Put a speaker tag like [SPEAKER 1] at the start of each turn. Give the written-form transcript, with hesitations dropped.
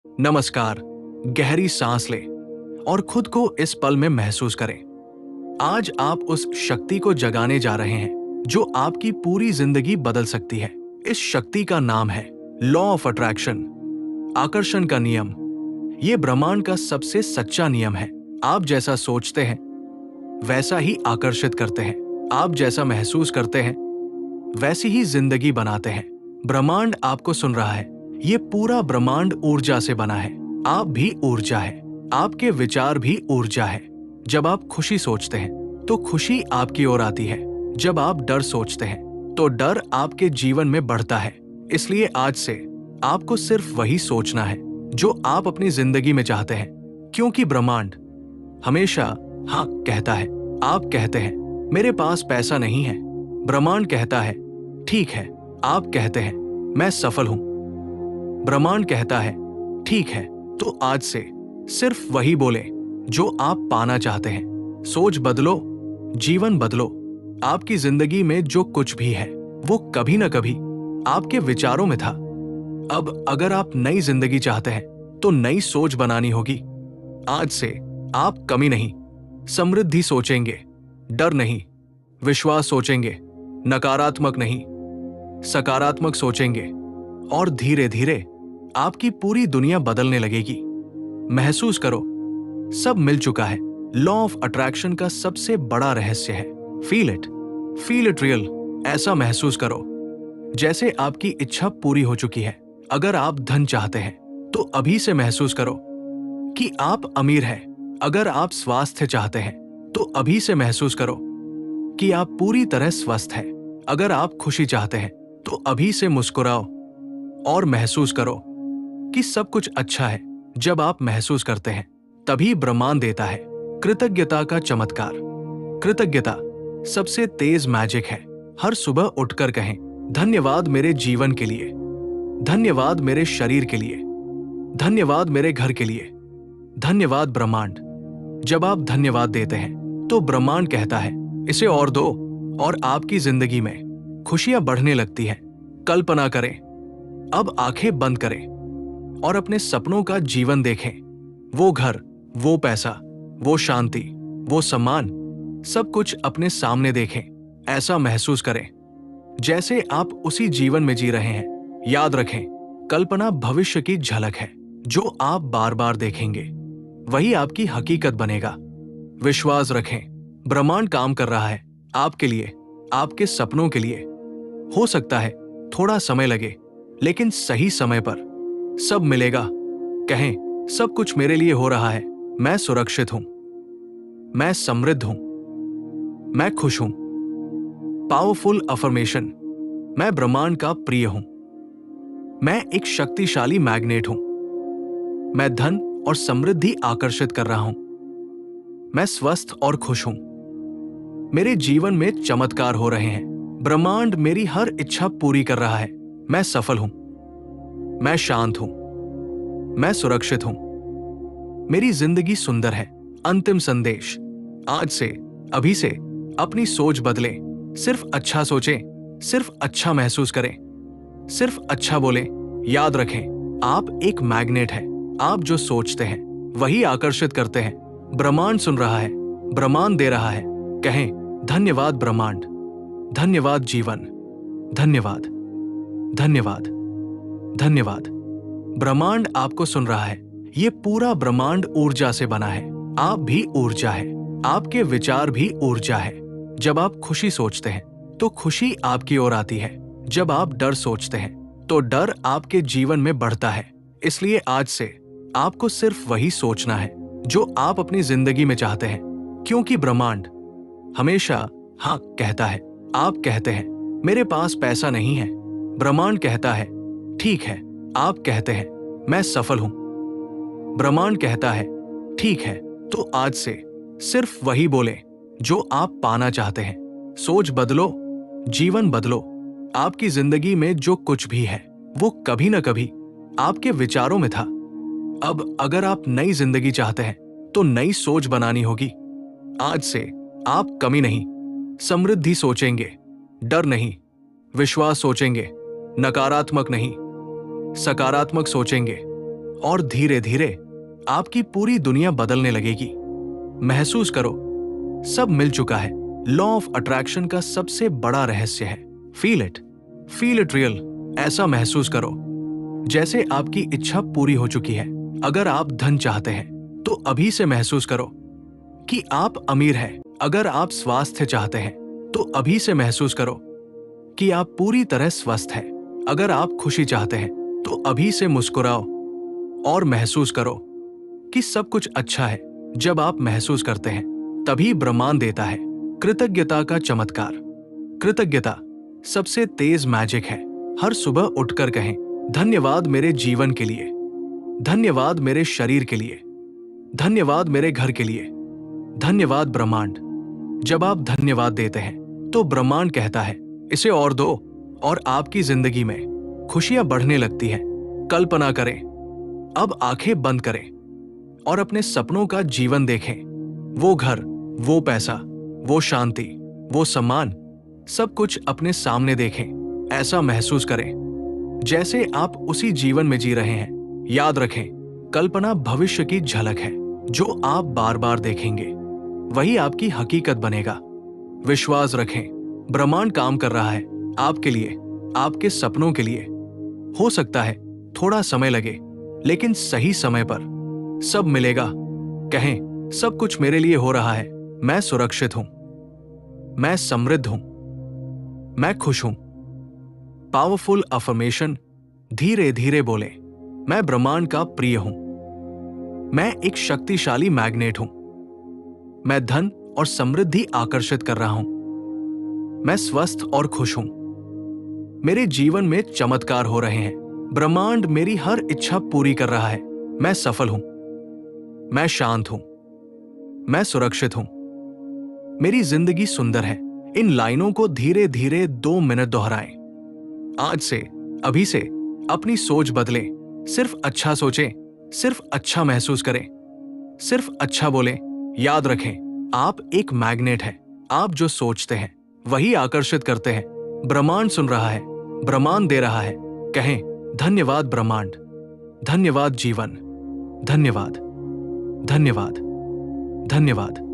[SPEAKER 1] नमस्कार। गहरी सांस लें और खुद को इस पल में महसूस करें। आज आप उस शक्ति को जगाने जा रहे हैं जो आपकी पूरी जिंदगी बदल सकती है। इस शक्ति का नाम है लॉ ऑफ अट्रैक्शन, आकर्षण का नियम। ये ब्रह्मांड का सबसे सच्चा नियम है। आप जैसा सोचते हैं वैसा ही आकर्षित करते हैं। आप जैसा महसूस करते हैं वैसी ही जिंदगी बनाते हैं। ब्रह्मांड आपको सुन रहा है। ये पूरा ब्रह्मांड ऊर्जा से बना है। आप भी ऊर्जा है। आपके विचार भी ऊर्जा है। जब आप खुशी सोचते हैं तो खुशी आपकी ओर आती है। जब आप डर सोचते हैं तो डर आपके जीवन में बढ़ता है। इसलिए आज से आपको सिर्फ वही सोचना है जो आप अपनी जिंदगी में चाहते हैं, क्योंकि ब्रह्मांड हमेशा हाँ कहता है। आप कहते हैं मेरे पास पैसा नहीं है, ब्रह्मांड कहता है ठीक है। आप कहते हैं मैं सफल हूं, ब्रह्मांड कहता है ठीक है। तो आज से सिर्फ वही बोले जो आप पाना चाहते हैं। सोच बदलो, जीवन बदलो। आपकी जिंदगी में जो कुछ भी है वो कभी ना कभी आपके विचारों में था। अब अगर आप नई जिंदगी चाहते हैं तो नई सोच बनानी होगी। आज से आप कमी नहीं, समृद्धि सोचेंगे। डर नहीं, विश्वास सोचेंगे। नकारात्मक नहीं, सकारात्मक सोचेंगे। और धीरे धीरे आपकी पूरी दुनिया बदलने लगेगी। महसूस करो, सब मिल चुका है। लॉ ऑफ अट्रैक्शन का सबसे बड़ा रहस्य है फील इट रियल। ऐसा महसूस करो जैसे आपकी इच्छा पूरी हो चुकी है। अगर आप धन चाहते हैं तो अभी से महसूस करो कि आप अमीर हैं। अगर आप स्वास्थ्य चाहते हैं तो अभी से महसूस करो कि आप पूरी तरह स्वस्थ हैं। अगर आप खुशी चाहते हैं तो अभी से मुस्कुराओ और महसूस करो कि सब कुछ अच्छा है। जब आप महसूस करते हैं तभी ब्रह्मांड देता है कृतज्ञता का चमत्कार। कृतज्ञता सबसे तेज मैजिक है। हर सुबह उठकर कहें धन्यवाद मेरे जीवन के लिए, धन्यवाद मेरे शरीर के लिए, धन्यवाद मेरे घर के लिए, धन्यवाद ब्रह्मांड। जब आप धन्यवाद देते हैं तो ब्रह्मांड कहता है इसे और दो, और आपकी जिंदगी में खुशियां बढ़ने लगती हैं। कल्पना करें, अब आंखें बंद करें और अपने सपनों का जीवन देखें। वो घर, वो पैसा, वो शांति, वो सम्मान, सब कुछ अपने सामने देखें। ऐसा महसूस करें जैसे आप उसी जीवन में जी रहे हैं। याद रखें, कल्पना भविष्य की झलक है जो आप बार बार देखेंगे। वही आपकी हकीकत बनेगा। विश्वास रखें, ब्रह्मांड काम कर रहा है आपके लिए, आपके सपनों के लिए। हो सकता है थोड़ा समय लगे, लेकिन सही समय पर सब मिलेगा। कहें सब कुछ मेरे लिए हो रहा है। मैं सुरक्षित हूं, मैं समृद्ध हूं, मैं खुश हूं। पावरफुल अफर्मेशन, मैं ब्रह्मांड का प्रिय हूं, मैं एक शक्तिशाली मैग्नेट हूं, मैं धन और समृद्धि आकर्षित कर रहा हूं, मैं स्वस्थ और खुश हूं, मेरे जीवन में चमत्कार हो रहे हैं, ब्रह्मांड मेरी हर इच्छा पूरी कर रहा है, मैं सफल हूं, मैं शांत हूं, मैं सुरक्षित हूं, मेरी जिंदगी सुंदर है। अंतिम संदेश, आज से, अभी से अपनी सोच बदलें। सिर्फ अच्छा सोचें, सिर्फ अच्छा महसूस करें, सिर्फ अच्छा बोलें। याद रखें, आप एक मैग्नेट हैं। आप जो सोचते हैं वही आकर्षित करते हैं। ब्रह्मांड सुन रहा है, ब्रह्मांड दे रहा है। कहें धन्यवाद ब्रह्मांड, धन्यवाद जीवन, धन्यवाद, धन्यवाद, धन्यवाद। ब्रह्मांड आपको सुन रहा है। ये पूरा ब्रह्मांड ऊर्जा से बना है। आप भी ऊर्जा है। आपके विचार भी ऊर्जा है। जब आप खुशी सोचते हैं तो खुशी आपकी ओर आती है। जब आप डर सोचते हैं तो डर आपके जीवन में बढ़ता है। इसलिए आज से आपको सिर्फ वही सोचना है जो आप अपनी जिंदगी में चाहते हैं, क्योंकि ब्रह्मांड हमेशा हाँ कहता है। आप कहते हैं मेरे पास पैसा नहीं है, ब्रह्मांड कहता है ठीक है। आप कहते हैं मैं सफल हूं, ब्रह्मांड कहता है ठीक है। तो आज से सिर्फ वही बोले जो आप पाना चाहते हैं। सोच बदलो, जीवन बदलो। आपकी जिंदगी में जो कुछ भी है वो कभी ना कभी आपके विचारों में था। अब अगर आप नई जिंदगी चाहते हैं तो नई सोच बनानी होगी। आज से आप कमी नहीं, समृद्धि सोचेंगे। डर नहीं, विश्वास सोचेंगे। नकारात्मक नहीं, सकारात्मक सोचेंगे। और धीरे धीरे आपकी पूरी दुनिया बदलने लगेगी। महसूस करो, सब मिल चुका है। लॉ ऑफ अट्रैक्शन का सबसे बड़ा रहस्य है फील इट रियल। ऐसा महसूस करो जैसे आपकी इच्छा पूरी हो चुकी है। अगर आप धन चाहते हैं तो अभी से महसूस करो कि आप अमीर हैं। अगर आप स्वास्थ्य चाहते हैं तो अभी से महसूस करो कि आप पूरी तरह स्वस्थ हैं। अगर आप खुशी चाहते हैं तो अभी से मुस्कुराओ और महसूस करो कि सब कुछ अच्छा है। जब आप महसूस करते हैं तभी ब्रह्मांड देता है। कृतज्ञता का चमत्कार। कृतज्ञता सबसे तेज मैजिक है। हर सुबह उठकर कहें, धन्यवाद मेरे जीवन के लिए, धन्यवाद मेरे शरीर के लिए, धन्यवाद मेरे घर के लिए, धन्यवाद ब्रह्मांड। जब आप धन्यवाद देते हैं तो ब्रह्मांड कहता है इसे और दो, और आपकी जिंदगी में खुशियां बढ़ने लगती हैं। कल्पना करें, अब आंखें बंद करें और अपने सपनों का जीवन देखें। वो घर, वो पैसा, वो शांति, वो सम्मान, सब कुछ अपने सामने देखें। ऐसा महसूस करें जैसे आप उसी जीवन में जी रहे हैं। याद रखें, कल्पना भविष्य की झलक है। जो आप बार बार देखेंगे वही आपकी हकीकत बनेगा। विश्वास रखें, ब्रह्मांड काम कर रहा है आपके लिए, आपके सपनों के लिए। हो सकता है थोड़ा समय लगे, लेकिन सही समय पर सब मिलेगा। कहें, सब कुछ मेरे लिए हो रहा है। मैं सुरक्षित हूं, मैं समृद्ध हूं, मैं खुश हूं। पावरफुल अफर्मेशन धीरे धीरे बोले, मैं ब्रह्मांड का प्रिय हूं, मैं एक शक्तिशाली मैग्नेट हूं, मैं धन और समृद्धि आकर्षित कर रहा हूं, मैं स्वस्थ और खुश हूं, मेरे जीवन में चमत्कार हो रहे हैं, ब्रह्मांड मेरी हर इच्छा पूरी कर रहा है, मैं सफल हूं, मैं शांत हूं, मैं सुरक्षित हूं, मेरी जिंदगी सुंदर है। इन लाइनों को धीरे धीरे 2 मिनट दोहराएं। आज से, अभी से अपनी सोच बदलें। सिर्फ अच्छा सोचें, सिर्फ अच्छा महसूस करें, सिर्फ अच्छा बोलें। याद रखें, आप एक मैग्नेट हैं। आप जो सोचते हैं वही आकर्षित करते हैं। ब्रह्मांड सुन रहा है, ब्रह्मांड दे रहा है। कहें, धन्यवाद ब्रह्मांड, धन्यवाद जीवन, धन्यवाद, धन्यवाद, धन्यवाद।